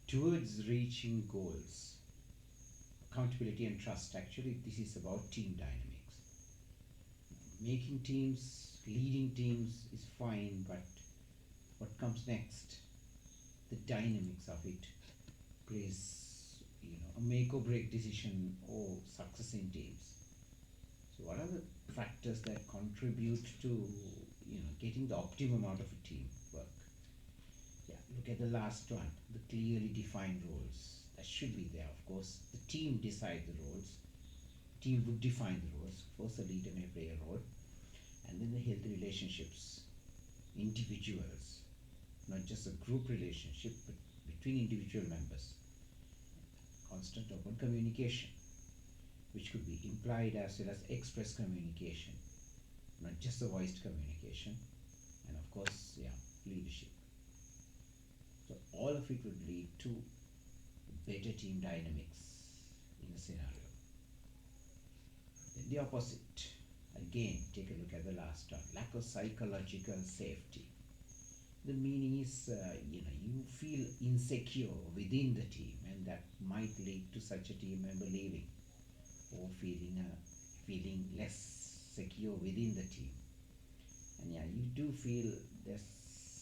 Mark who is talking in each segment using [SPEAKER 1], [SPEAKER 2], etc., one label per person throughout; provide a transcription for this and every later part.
[SPEAKER 1] towards reaching goals, accountability and trust. Actually, this is about team dynamics. Making teams, leading teams is fine, but what comes next, the dynamics of it, plays a make or break decision or success in teams. So what are the factors that contribute to getting the optimum out of a team work? Yeah, look at the last one, the clearly defined roles. That should be there, of course. The team decide the roles. Team would define the roles. Of course, the leader may play a role. And then the healthy relationships, individuals, not just a group relationship, but between individual members. Constant open communication, which could be implied as well as express communication, not just the voiced communication. And of course, yeah, leadership. So all of it would lead to better team dynamics in a scenario. Then the opposite. Again, take a look at the last one. Lack of psychological safety. The meaning is, you feel insecure within the team, and that might lead to such a team member leaving or feeling less secure within the team. And yeah, you do feel there's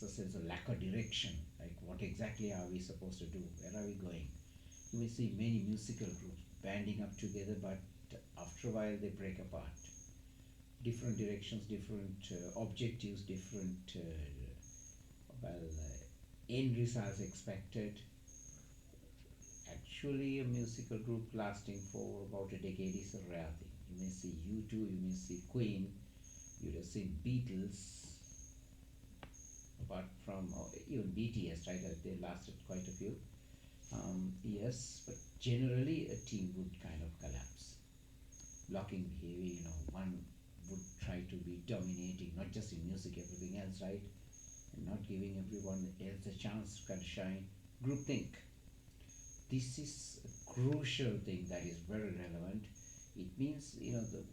[SPEAKER 1] a sense of lack of direction, like what exactly are we supposed to do? Where are we going? You may see many musical groups banding up together, but after a while they break apart. Different directions, different objectives, different end results expected. Actually, a musical group lasting for about a decade is a rare thing. You may see U2, you may see Queen, you would have seen Beatles, apart from even BTS, right? They lasted quite a few years, but generally a team would kind of collapse. Blocking behavior, one would try to be dominating, not just in music, everything else, right? And not giving everyone else a chance to kind of shine. Groupthink. This is a crucial thing that is very relevant. It means, the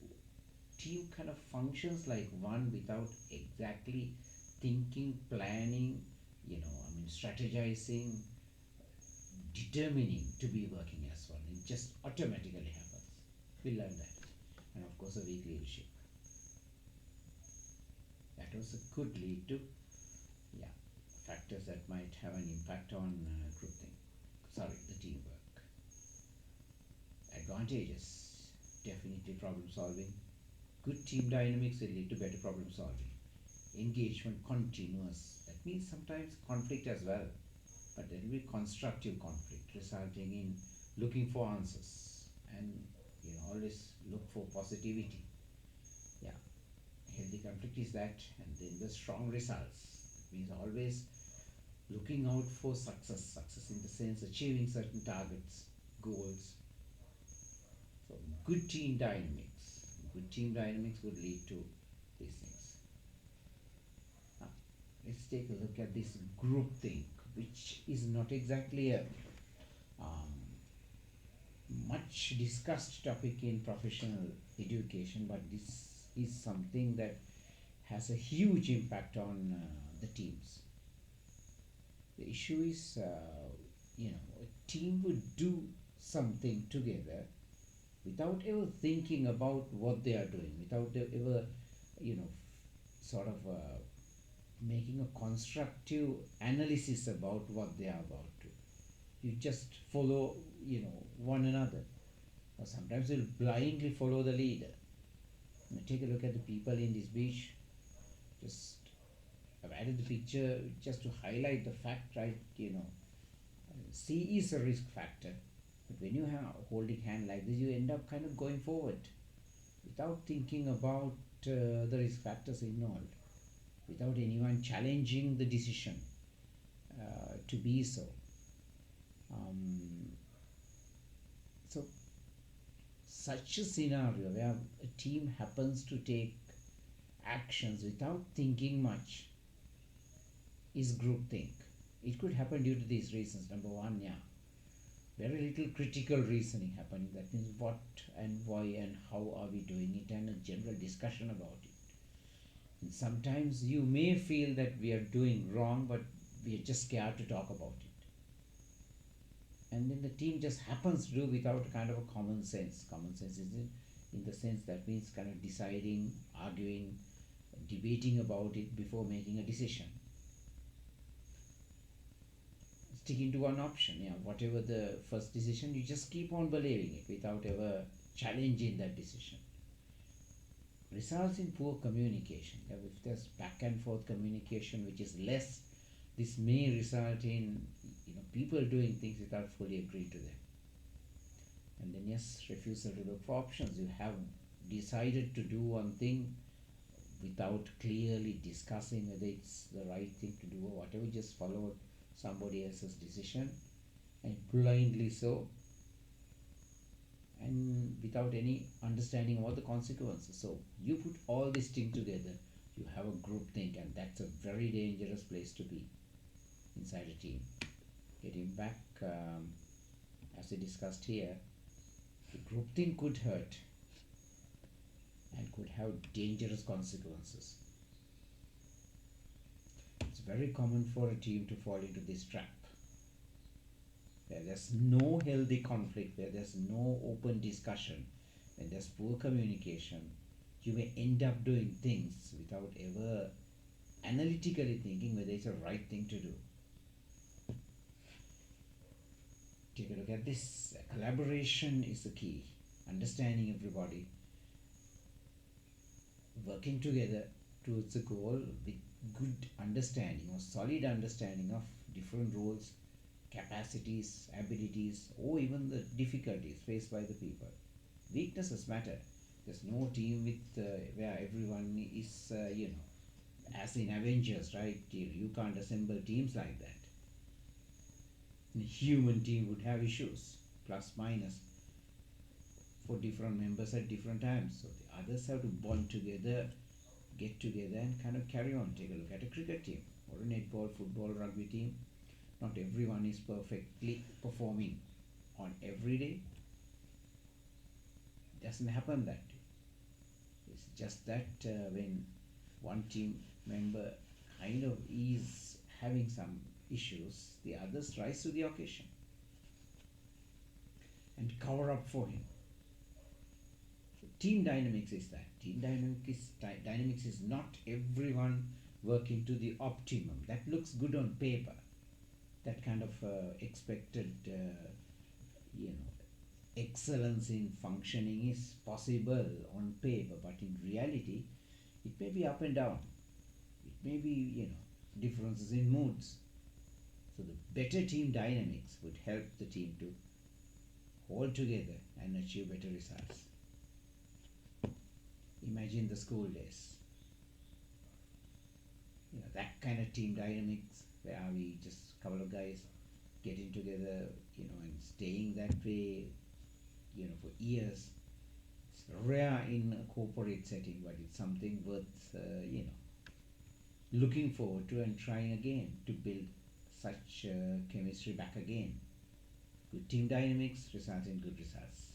[SPEAKER 1] team kind of functions like one without exactly thinking, planning, strategizing, determining to be working as one. It just automatically happens. We learn that. And of course, a weak leadership. That also could lead to, factors that might have an impact on the teamwork. Advantages, definitely problem solving. Good team dynamics will lead to better problem solving. Engagement continuous. That means sometimes conflict as well, but there will be constructive conflict resulting in looking for answers and always look for positivity. Yeah, healthy conflict is that, and then the strong results. That means always looking out for success in the sense achieving certain targets, goals. So good team dynamics would lead to these things. Now, let's take a look at this groupthink, which is not exactly a um, much discussed topic in professional education, but this is something that has a huge impact on the teams. The issue is, a team would do something together without ever thinking about what they are doing, without ever, sort of making a constructive analysis about what they are about to. You just follow, one another. Or sometimes you'll blindly follow the leader. Now take a look at the people in this beach. Just I've added the picture just to highlight the fact, right? Sea is a risk factor, but when you have holding hand like this, you end up kind of going forward without thinking about the risk factors involved, without anyone challenging the decision to be so. So, such a scenario where a team happens to take actions without thinking much is groupthink. It could happen due to these reasons. Number one, very little critical reasoning happening. That means what and why and how are we doing it, and a general discussion about it. And sometimes you may feel that we are doing wrong, but we are just scared to talk about it. and then the team just happens to do without kind of a common sense. Common sense is in the sense that means kind of deciding, arguing, debating about it before making a decision. Sticking to one option, yeah, whatever the first decision, you just keep on believing it without ever challenging that decision. Results in poor communication. If there's back and forth communication which is less, this may result in people doing things without fully agreeing to them. And then yes, refusal to look for options. You have decided to do one thing without clearly discussing whether it's the right thing to do or whatever, just followed somebody else's decision and blindly so, and without any understanding about the consequences. So you put all these things together, you have a group think, and that's a very dangerous place to be inside a team. Getting back, as we discussed here, the group think could hurt and could have dangerous consequences. It's very common for a team to fall into this trap, where there's no healthy conflict, where there's no open discussion, when there's poor communication. You may end up doing things without ever analytically thinking whether it's the right thing to do. Take a look at this. Collaboration is the key. Understanding everybody, working together towards a goal with good understanding or solid understanding of different roles, capacities, abilities, or even the difficulties faced by the people. Weaknesses matter. There's no team with where everyone is, as in Avengers, right? You can't assemble teams like that. A human team would have issues, plus minus, for different members at different times. So the others have to bond together, get together, and kind of carry on. Take a look at a cricket team or a netball, football, rugby team. Not everyone is perfectly performing on every day. It doesn't happen that way. It's just that when one team member kind of is having some issues, the others rise to the occasion and cover up for him. So team dynamics is that. Dynamics is not everyone working to the optimum. That looks good on paper. That kind of expected, excellence in functioning is possible on paper, but in reality, it may be up and down. It may be, differences in moods. So the better team dynamics would help the team to hold together and achieve better results. Imagine the school days. That kind of team dynamics where we just a couple of guys getting together, and staying that way, for years. It's rare in a corporate setting, but it's something worth, looking forward to and trying again to build such chemistry back again. Good team dynamics result in good results.